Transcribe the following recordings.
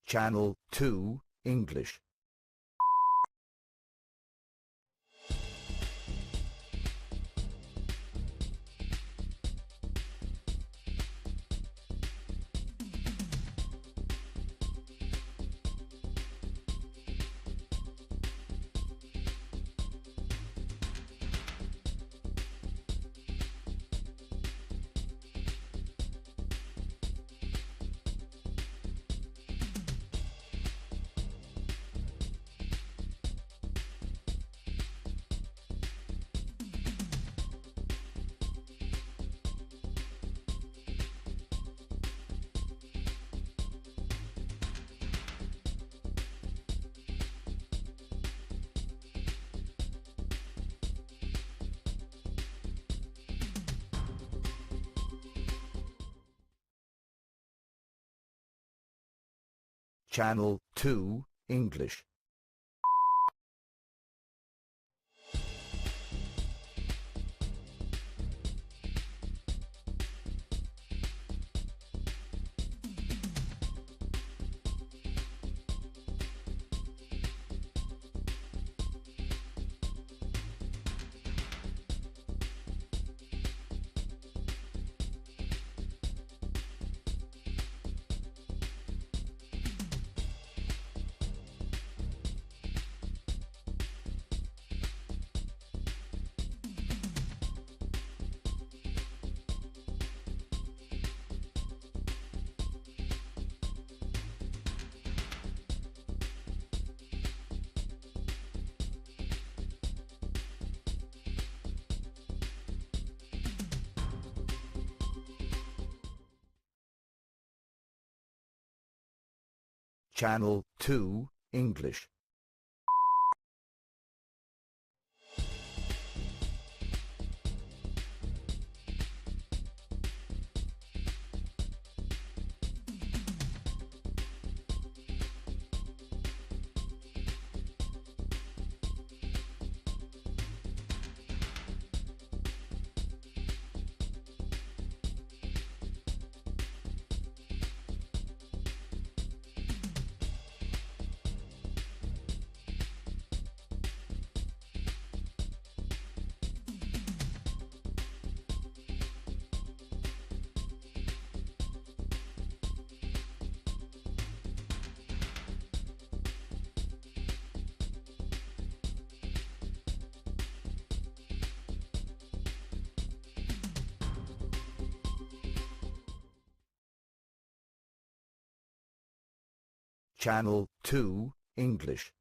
Channel 2, English. Channel 2, English. Channel 2, English. Channel 2, English.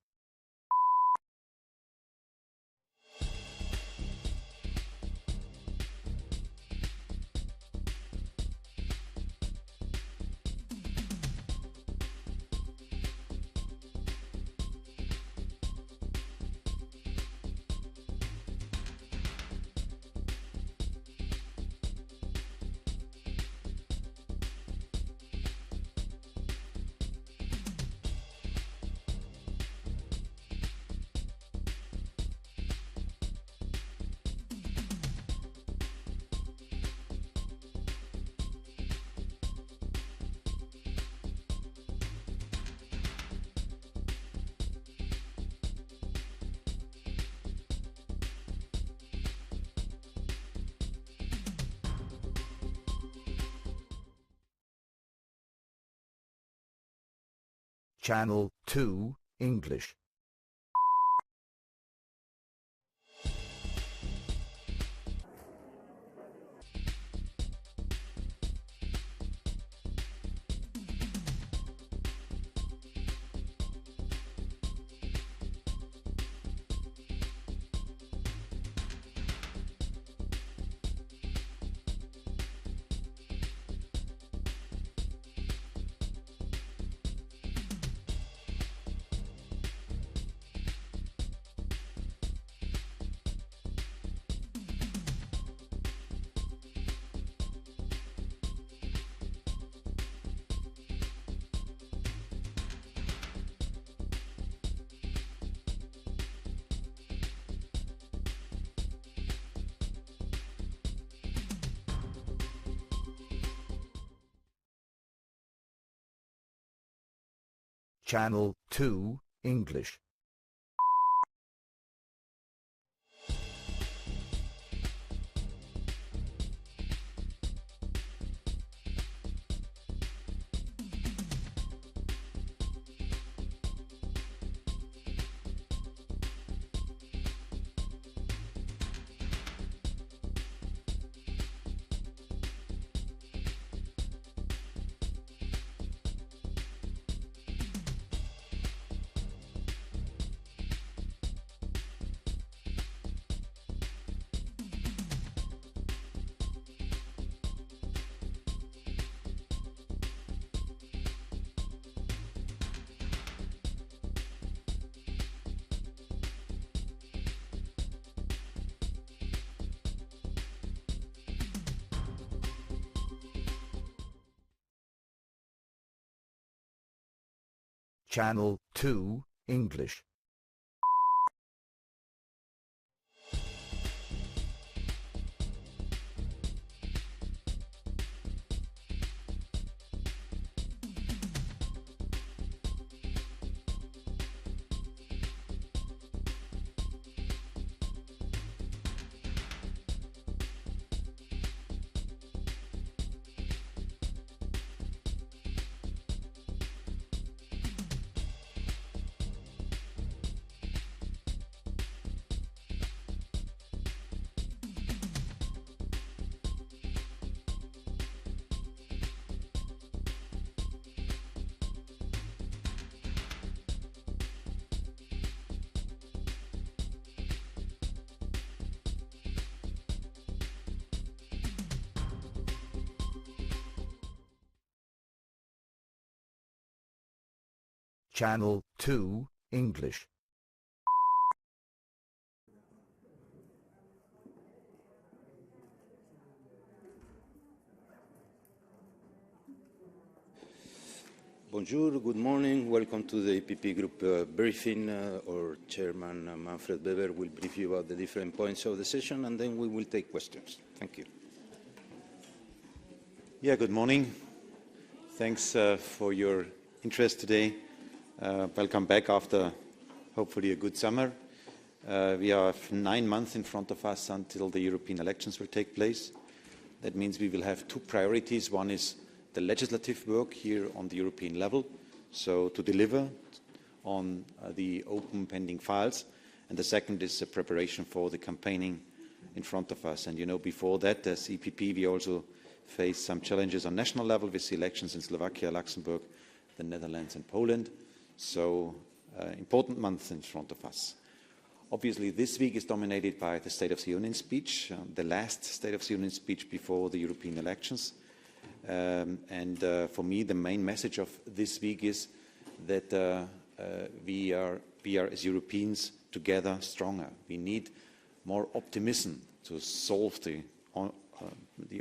Channel 2, English. Channel 2, English. Channel 2, English. Channel 2, English. Bonjour, good morning. Welcome to the EPP Group briefing. Our chairman, Manfred Weber, will brief you about the different points of the session, and then we will take questions. Thank you. Yeah, good morning. Thanks for your interest today. Welcome back after hopefully a good summer. We have 9 months in front of us until the European elections will take place. That means we will have 2 priorities. One is the legislative work here on the European level, so to deliver on the open pending files. And the second is the preparation for the campaigning in front of us. And you know, before that, as EPP, we also face some challenges on national level with the elections in Slovakia, Luxembourg, the Netherlands and Poland. So important months in front of us. Obviously, this week is dominated by the State of the Union speech, the last State of the Union speech before the European elections. For me, the main message of this week is that we are as Europeans together stronger. We need more optimism to solve the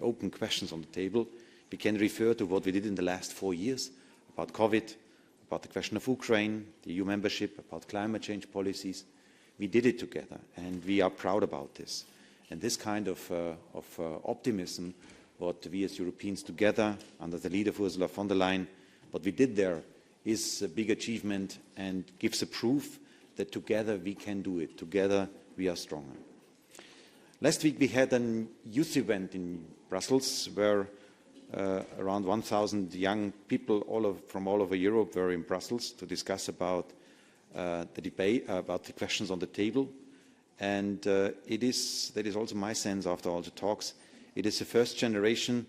open questions on the table. We can refer to what we did in the last 4 years about COVID, about the question of Ukraine, the EU membership, about climate change policies. We did it together, and we are proud about this. And this kind of optimism, what we as Europeans together, under the leader of Ursula von der Leyen, what we did there is a big achievement and gives a proof that together we can do it. Together we are stronger. Last week we had a youth event in Brussels where around 1,000 young people from all over Europe were in Brussels to discuss about the debate, about the questions on the table. And that is also my sense after all the talks. It is the first generation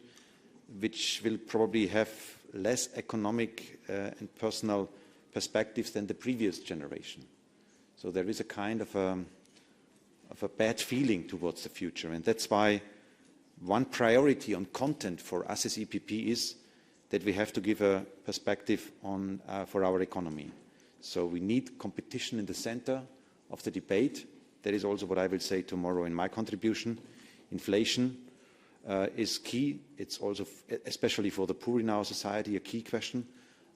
which will probably have less economic and personal perspectives than the previous generation. So there is a kind of a bad feeling towards the future. And that's why one priority on content for us as EPP is that we have to give a perspective for our economy. So we need competition in the center of the debate. That is also what I will say tomorrow in my contribution. Inflation is key. It's also, especially for the poor in our society, a key question.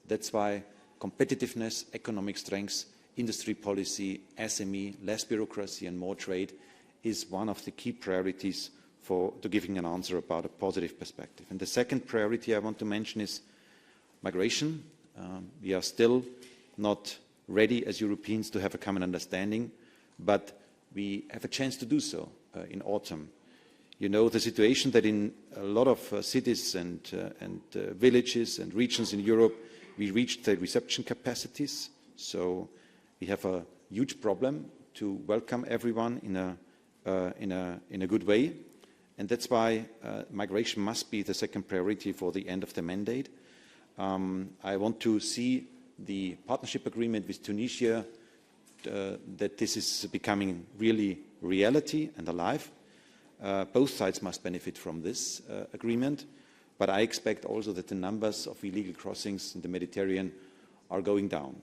That's why competitiveness, economic strength, industry policy, SME, less bureaucracy and more trade is one of the key priorities to giving an answer about a positive perspective. And the second priority I want to mention is migration. We are still not ready as Europeans to have a common understanding, but we have a chance to do so in autumn. You know the situation that in a lot of cities and villages and regions in Europe, we reached the reception capacities. So we have a huge problem to welcome everyone in a good way. And that's why migration must be the second priority for the end of the mandate. I want to see the partnership agreement with Tunisia, that this is becoming really reality and alive. Both sides must benefit from this agreement, but I expect also that the numbers of illegal crossings in the Mediterranean are going down.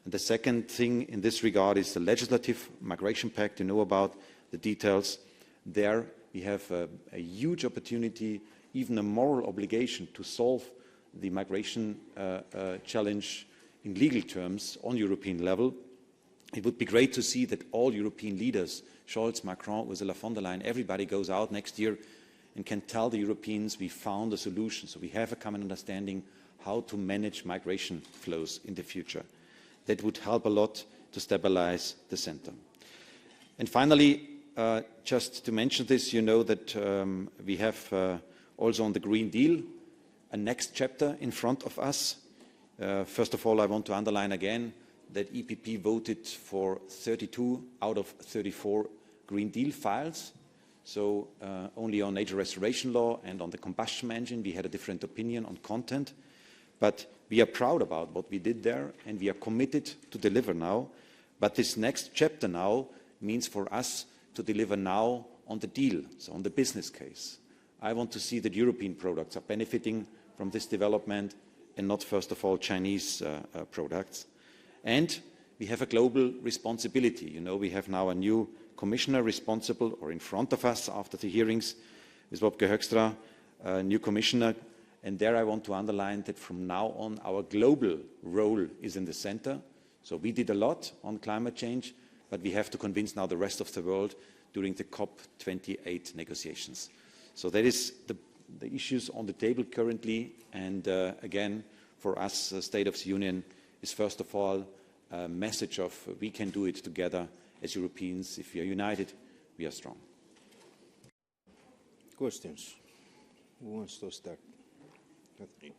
And the second thing in this regard is the legislative migration pact. You know about the details. There we have a huge opportunity, even a moral obligation to solve the migration challenge in legal terms on European level. It would be great to see that all European leaders, Scholz, Macron, Ursula von der Leyen, everybody goes out next year and can tell the Europeans we found a solution. So we have a common understanding how to manage migration flows in the future. That would help a lot to stabilize the center. And finally, just to mention this, you know that we have also on the Green Deal a next chapter in front of us. First of all, I want to underline again that EPP voted for 32 out of 34 Green Deal files. So only on nature restoration law and on the combustion engine we had a different opinion on content. But we are proud about what we did there and we are committed to deliver now. But this next chapter now means for us to deliver now on the deal, so on the business case. I want to see that European products are benefiting from this development and not, first of all, Chinese products. And we have a global responsibility. You know, we have now a new commissioner responsible, or in front of us after the hearings, is Wopke Hoekstra, a new commissioner. And there I want to underline that from now on, our global role is in the center. So we did a lot on climate change, but we have to convince now the rest of the world during the COP28 negotiations. So that is the issues on the table currently. And again, for us, the State of the Union is first of all a message of we can do it together as Europeans. If we are united, we are strong. Questions? Who wants to start? Catherine.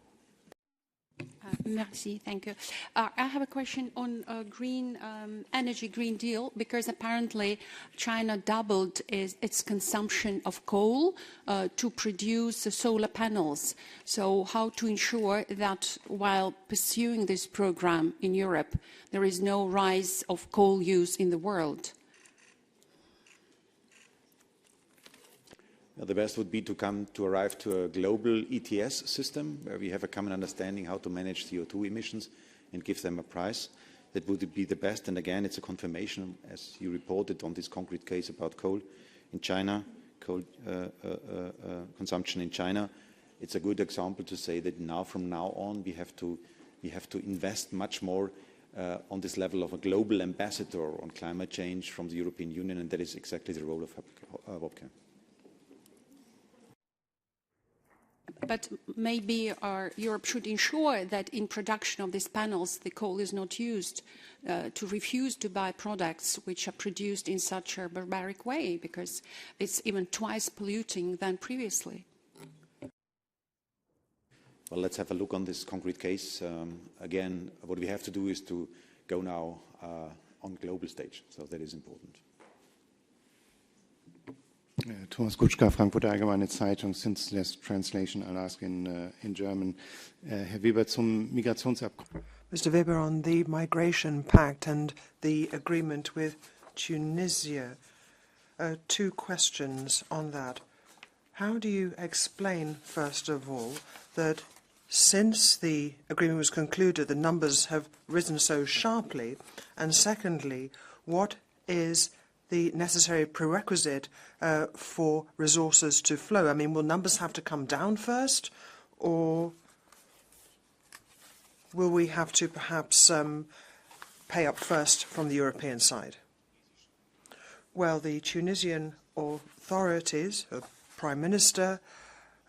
Merci, thank you. I have a question on green energy, Green Deal, because apparently China doubled its consumption of coal to produce solar panels. So how to ensure that while pursuing this program in Europe, there is no rise of coal use in the world? The best would be to arrive to a global ETS system where we have a common understanding how to manage CO2 emissions and give them a price. That would be the best. And again, it's a confirmation, as you reported on this concrete case about coal in China, coal consumption in China. It's a good example to say that now, from now on, we have to invest much more on this level of a global ambassador on climate change from the European Union, and that is exactly the role of Wopke. But maybe Europe should ensure that in production of these panels, the coal is not used to refuse to buy products which are produced in such a barbaric way, because it's even twice polluting than previously. Well, let's have a look on this concrete case. Again, what we have to do is to go now on global stage, so that is important. Thomas Kutschka, Frankfurter Allgemeine Zeitung. Since there's translation, I'll ask in German. Herr Weber, zum Migrationsabkommen. Mr. Weber, on the Migration Pact and the agreement with Tunisia, two questions on that. How do you explain, first of all, that since the agreement was concluded, the numbers have risen so sharply? And secondly, what is the necessary prerequisite for resources to flow? I mean, will numbers have to come down first, or will we have to perhaps pay up first from the European side? Well, the Tunisian authorities, the Prime Minister,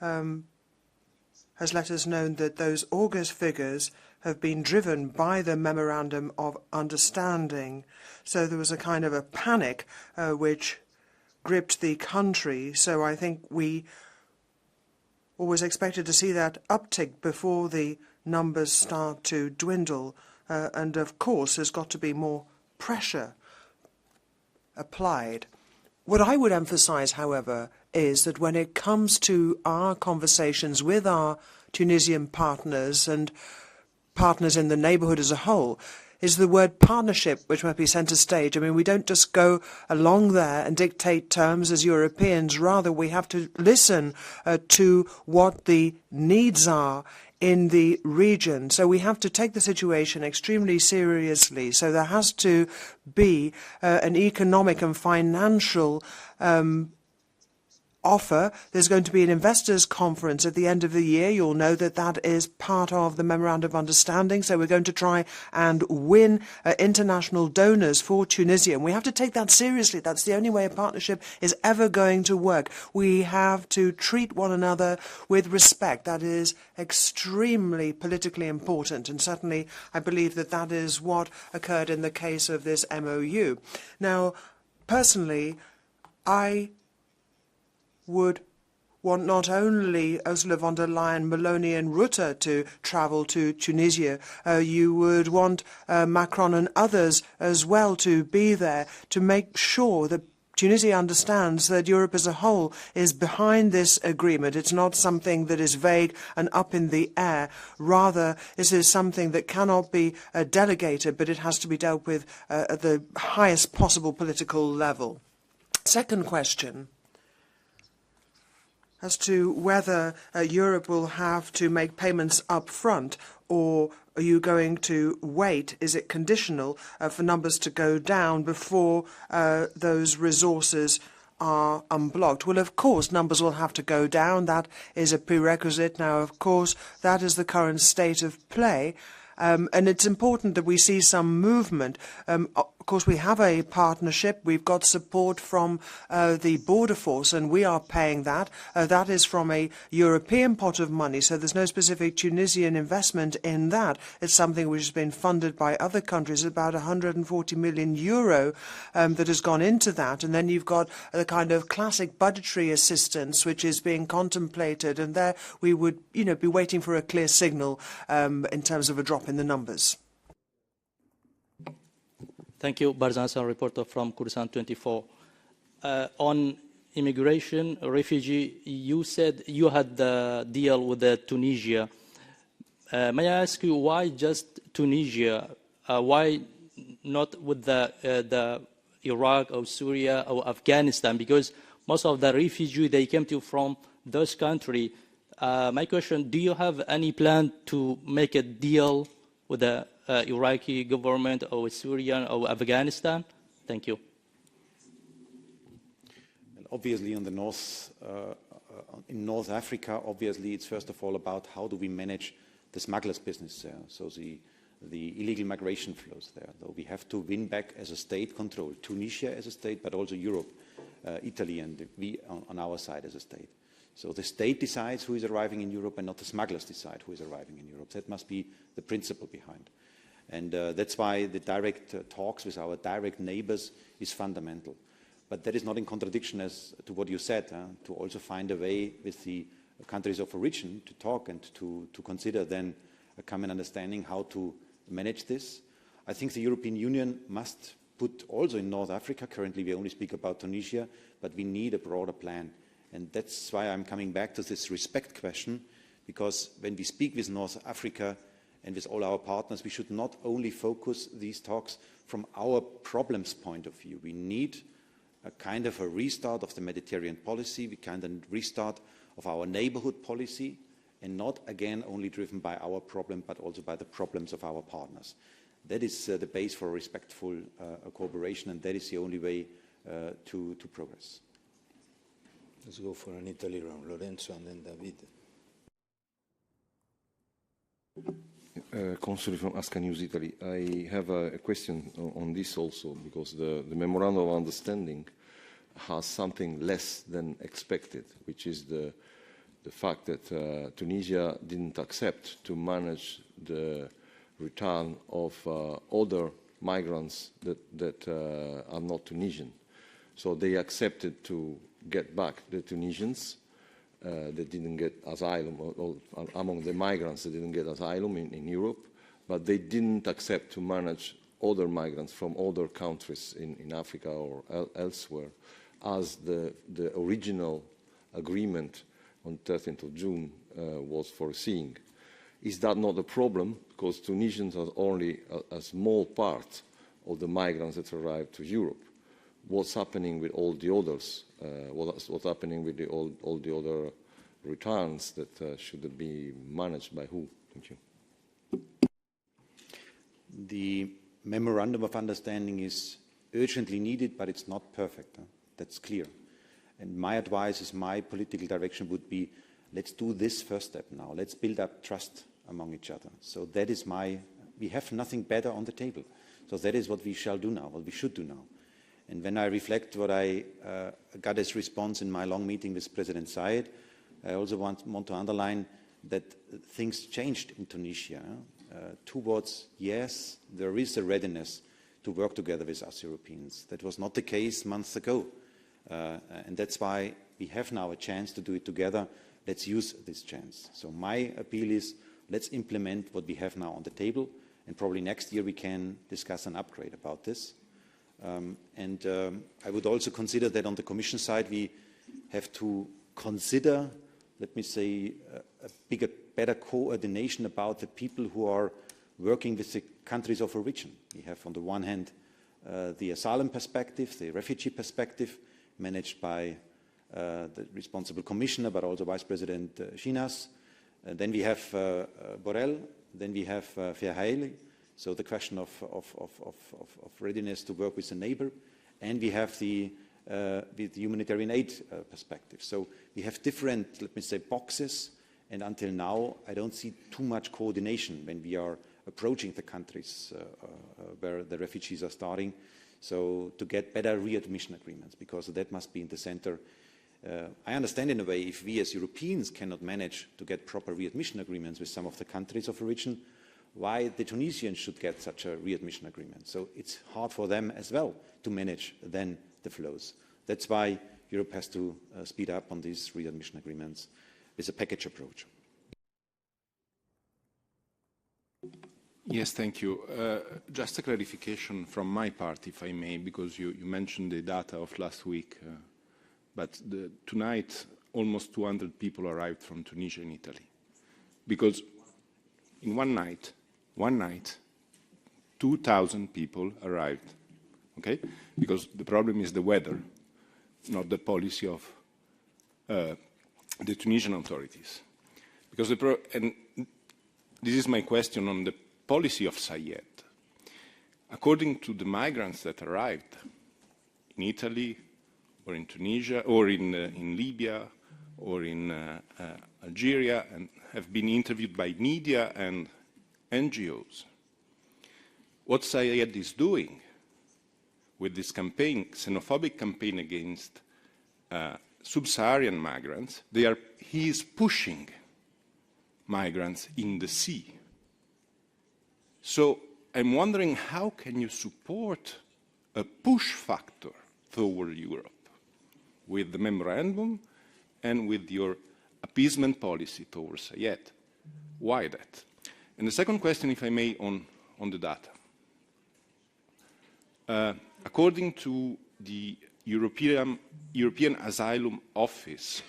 has let us know that those August figures have been driven by the Memorandum of Understanding. So there was a kind of a panic which gripped the country. So I think we always expected to see that uptick before the numbers start to dwindle. And of course, there's got to be more pressure applied. What I would emphasize, however, is that when it comes to our conversations with our Tunisian partners and partners in the neighborhood as a whole, is the word partnership, which might be centre stage. I mean, we don't just go along there and dictate terms as Europeans. Rather, we have to listen to what the needs are in the region. So we have to take the situation extremely seriously. So there has to be an economic and financial offer. There's going to be an investors' conference at the end of the year. You'll know that that is part of the Memorandum of Understanding. So we're going to try and win international donors for Tunisia. And we have to take that seriously. That's the only way a partnership is ever going to work. We have to treat one another with respect. That is extremely politically important. And certainly I believe that that is what occurred in the case of this MOU. Now, personally, I would want not only Ursula von der Leyen, Meloni and Rutte to travel to Tunisia, you would want Macron and others as well to be there to make sure that Tunisia understands that Europe as a whole is behind this agreement. It's not something that is vague and up in the air. Rather, this is something that cannot be delegated, but it has to be dealt with at the highest possible political level. Second question, as to whether Europe will have to make payments up front, or are you going to wait? Is it conditional for numbers to go down before those resources are unblocked? Well, of course, numbers will have to go down. That is a prerequisite. Now, of course, that is the current state of play. And it's important that we see some movement. Of course, we have a partnership. We've got support from the border force, and we are paying that. That is from a European pot of money, so there's no specific Tunisian investment in that. It's something which has been funded by other countries, about 140 million euro that has gone into that. And then you've got the kind of classic budgetary assistance which is being contemplated, and there we would, be waiting for a clear signal in terms of a drop in the numbers. Thank you, Barzan Hassan, reporter from Kurdistan 24. On immigration, refugee, you said you had the deal with Tunisia. May I ask you why just Tunisia? Why not with the Iraq or Syria or Afghanistan? Because most of the refugees, they came to from those countries. My question, do you have any plan to make a deal with the Iraqi government or Syrian or Afghanistan? Thank you. Obviously, in North Africa, obviously, it's first of all about how do we manage the smugglers' business there, so the illegal migration flows there. So we have to win back as a state control, Tunisia as a state, but also Europe, Italy, and we on our side as a state. So the state decides who is arriving in Europe and not the smugglers decide who is arriving in Europe. That must be the principle behind. And that's why the direct talks with our direct neighbors is fundamental. But that is not in contradiction as to what you said, to also find a way with the countries of origin to talk and to consider then a common understanding how to manage this. I think the European Union must put also in North Africa, currently we only speak about Tunisia, but we need a broader plan. And that's why I'm coming back to this respect question, because when we speak with North Africa and with all our partners, we should not only focus these talks from our problems point of view. We need a kind of a restart of the Mediterranean policy, we kind of restart of our neighborhood policy, and not again only driven by our problem, but also by the problems of our partners. That is the base for respectful cooperation, and that is the only way to progress. Let's go for an Italy round. Lorenzo and then David. Consul from Asca News Italy. I have a question on this also, because the Memorandum of Understanding has something less than expected, which is the fact that Tunisia didn't accept to manage the return of other migrants that are not Tunisian. So they accepted to get back the Tunisians that didn't get asylum, or among the migrants that didn't get asylum in Europe, but they didn't accept to manage other migrants from other countries in Africa or elsewhere, as the original agreement on 13th of June was foreseeing. Is that not a problem? Because Tunisians are only a small part of the migrants that arrive to Europe. What's happening with all the others? What's happening with all the other returns that should be managed by who? Thank you. The memorandum of understanding is urgently needed, but it's not perfect. That's clear. And my advice is, my political direction would be, let's do this first step now. Let's build up trust among each other. So that is we have nothing better on the table. So that is what we shall do now, what we should do now. And when I reflect what I got as response in my long meeting with President Zayed, I also want to underline that things changed in Tunisia towards, yes, there is a readiness to work together with us Europeans. That was not the case months ago. And that's why we have now a chance to do it together. Let's use this chance. So my appeal is, let's implement what we have now on the table, and probably next year we can discuss an upgrade about this. I would also consider that on the Commission side we have to consider, let me say, a better coordination about the people who are working with the countries of origin. We have on the one hand the asylum perspective, the refugee perspective, managed by the responsible commissioner, but also Vice President Chinas. Then we have Borrell, then we have Verheilen, so the question of readiness to work with a neighbor, and we have the humanitarian aid perspective. So we have different, let me say, boxes, and until now I don't see too much coordination when we are approaching the countries where the refugees are starting. So to get better readmission agreements, because that must be in the center. I understand in a way, if we as Europeans cannot manage to get proper readmission agreements with some of the countries of origin, why the Tunisians should get such a readmission agreement. So it's hard for them as well to manage then the flows. That's why Europe has to speed up on these readmission agreements with a package approach. Yes, thank you. Just a clarification from my part, if I may, because you mentioned the data of last week, but tonight almost 200 people arrived from Tunisia in Italy. Because in one night, 2,000 people arrived, okay? Because the problem is the weather, not the policy of the Tunisian authorities. Because and this is my question on the policy of Zayed. According to the migrants that arrived in Italy, or in Tunisia, or in Libya, or in Algeria, and have been interviewed by media and NGOs, what Zayed is doing with this campaign, xenophobic campaign against sub-Saharan migrants, he is pushing migrants in the sea. So I'm wondering, how can you support a push factor toward Europe with the memorandum and with your appeasement policy towards Zayed? Why that? And the second question, if I may, on the data. According to the European Asylum Office,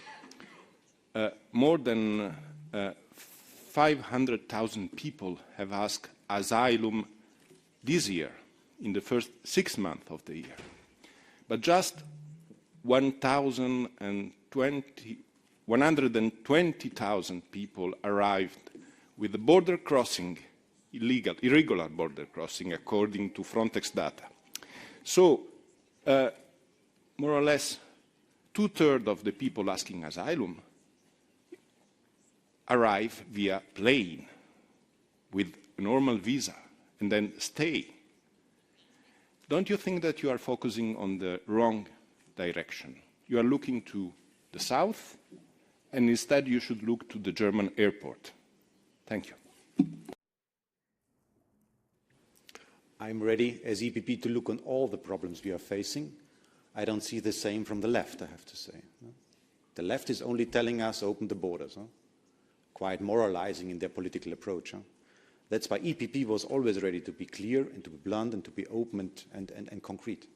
more than 500,000 people have asked asylum this year, in the first 6 months of the year. But just 120,000 people arrived with the border crossing, irregular border crossing, according to Frontex data. So, more or less, 2/3 of the people asking asylum arrive via plane with a normal visa and then stay. Don't you think that you are focusing on the wrong direction? You are looking to the south, and instead you should look to the German airport. Thank you. I'm ready as EPP to look on all the problems we are facing. I don't see the same from the left, I have to say. The left is only telling us open the borders, quite moralizing in their political approach. That's why EPP was always ready to be clear and to be blunt and to be open and concrete.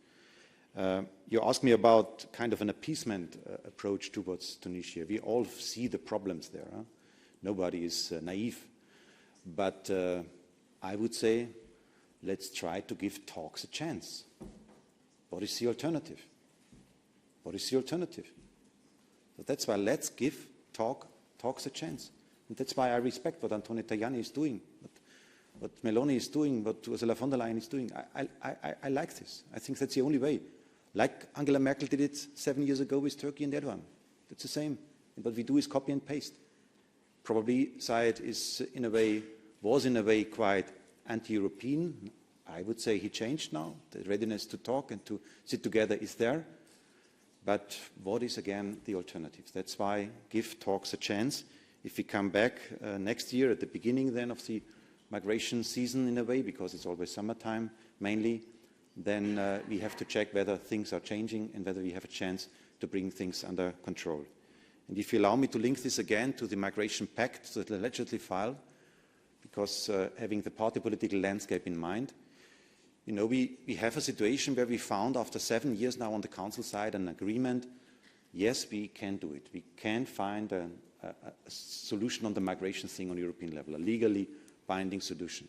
You asked me about kind of an appeasement approach towards Tunisia. We all see the problems there. Nobody is naive. But I would say, let's try to give talks a chance. What is the alternative? What is the alternative? So that's why let's give talks a chance. And that's why I respect what Antonio Tajani is doing, what Meloni is doing, what Ursula von der Leyen is doing. I like this. I think that's the only way. Like Angela Merkel did it 7 years ago with Turkey and Erdogan. It's the same. And what we do is copy and paste. Probably Syed is was in a way quite anti-European. I would say he changed now. The readiness to talk and to sit together is there. But what is, again, the alternative? That's why give talks a chance. If we come back next year at the beginning then of the migration season in a way, because it's always summertime mainly, then we have to check whether things are changing and whether we have a chance to bring things under control. And if you allow me to link this again to the migration pact, to the legislative file, because having the party political landscape in mind, you know, we have a situation where we found after 7 years now on the Council side an agreement. Yes, we can do it. We can find a solution on the migration thing on European level, a legally binding solution.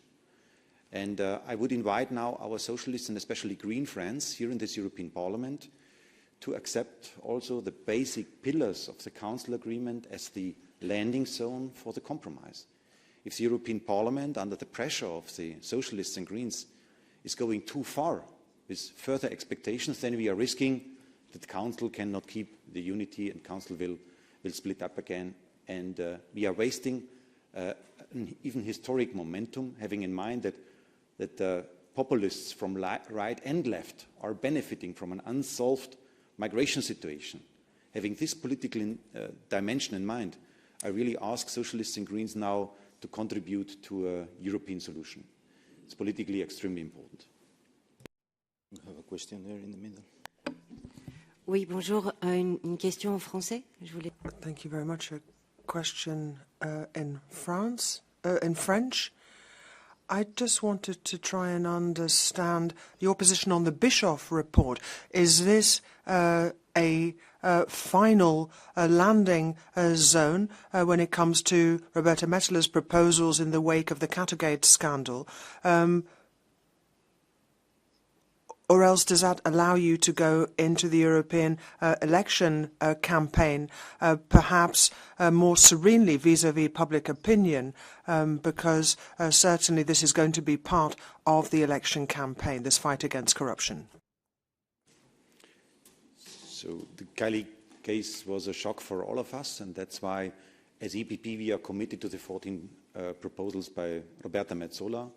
And I would invite now our socialists and especially Green friends here in this European Parliament to accept also the basic pillars of the Council agreement as the landing zone for the compromise. If the European Parliament, under the pressure of the socialists and Greens, is going too far with further expectations, then we are risking that the Council cannot keep the unity and Council will split up again. And we are wasting an even historic momentum, having in mind that populists from right and left are benefiting from an unsolved migration situation. Having this political dimension in mind, I really ask Socialists and Greens now to contribute to a European solution. It's politically extremely important. We have a question there in the middle. Oui, bonjour. Une question en français. Thank you very much. A question in French. I just wanted to try and understand your position on the Bischoff report. Is this a final landing zone when it comes to Roberta Metsola's proposals in the wake of the Qatargate scandal? Or else does that allow you to go into the European election campaign perhaps more serenely vis-à-vis public opinion, because certainly this is going to be part of the election campaign, this fight against corruption? So the Cali case was a shock for all of us, and that's why as EPP we are committed to the 14 proposals by Roberta Metsola.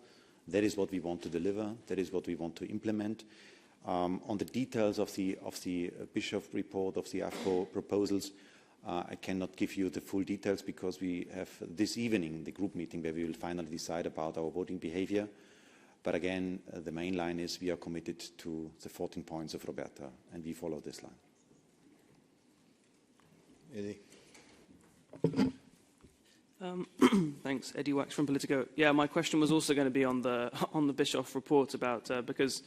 That is what we want to deliver. That is what we want to implement. On the details of the Bischoff report, of the AFCO proposals, I cannot give you the full details because we have this evening the group meeting where we will finally decide about our voting behavior. But again, the main line is we are committed to the 14 points of Roberta, and we follow this line. Eddie. Thanks, Eddie Wax from Politico. Yeah, my question was also going to be on the Bischoff report about because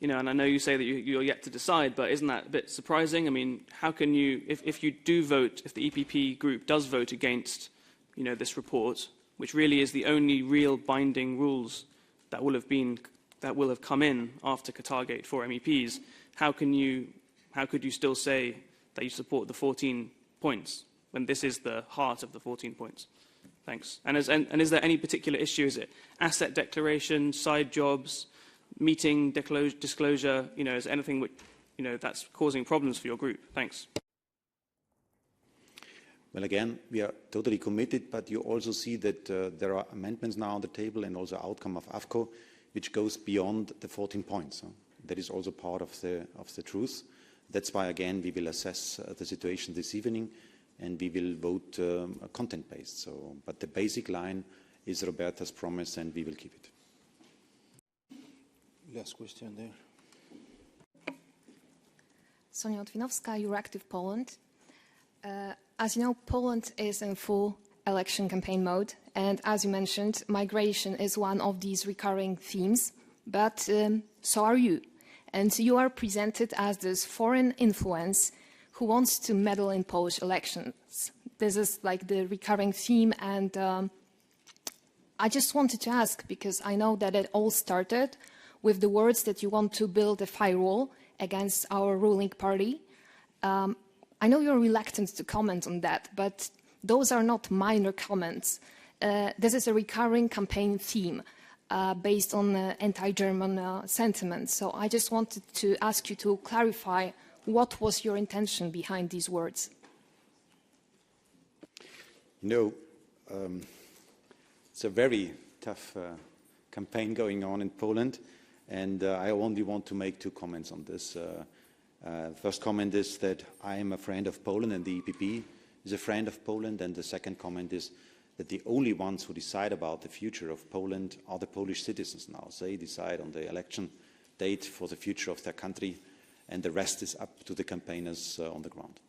and I know you say that you're yet to decide, but isn't that a bit surprising? I mean, how can you, if you do vote, if the EPP group does vote against this report, which really is the only real binding rules that will have come in after Qatargate for MEPs, how could you still say that you support the 14 points when this is the heart of the 14 points? Thanks. And is there any particular issue? Is it asset declaration, side jobs, meeting disclosure? Is there anything which, that's causing problems for your group? Thanks. Well, again, we are totally committed, but you also see that there are amendments now on the table and also outcome of AFCO, which goes beyond the 14 points. That is also part of the truth. That's why, again, we will assess the situation this evening, and we will vote content-based. But the basic line is Roberta's promise, and we will keep it. Last question there. Sonia Otwinowska, Euractiv Poland. As you know, Poland is in full election campaign mode, and as you mentioned, migration is one of these recurring themes, but so are you. And you are presented as this foreign influence who wants to meddle in Polish elections. This is like the recurring theme, and I just wanted to ask, because I know that it all started with the words that you want to build a firewall against our ruling party. I know you're reluctant to comment on that, but those are not minor comments. This is a recurring campaign theme based on anti-German sentiment. So I just wanted to ask you to clarify what was your intention behind these words. You know, it's a very tough campaign going on in Poland, and I only want to make two comments on this. First comment is that I am a friend of Poland, and the EPP is a friend of Poland, and the second comment is that the only ones who decide about the future of Poland are the Polish citizens now. They decide on the election date for the future of their country, and the rest is up to the campaigners on the ground.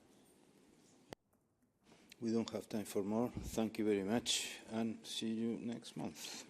We don't have time for more. Thank you very much, and see you next month.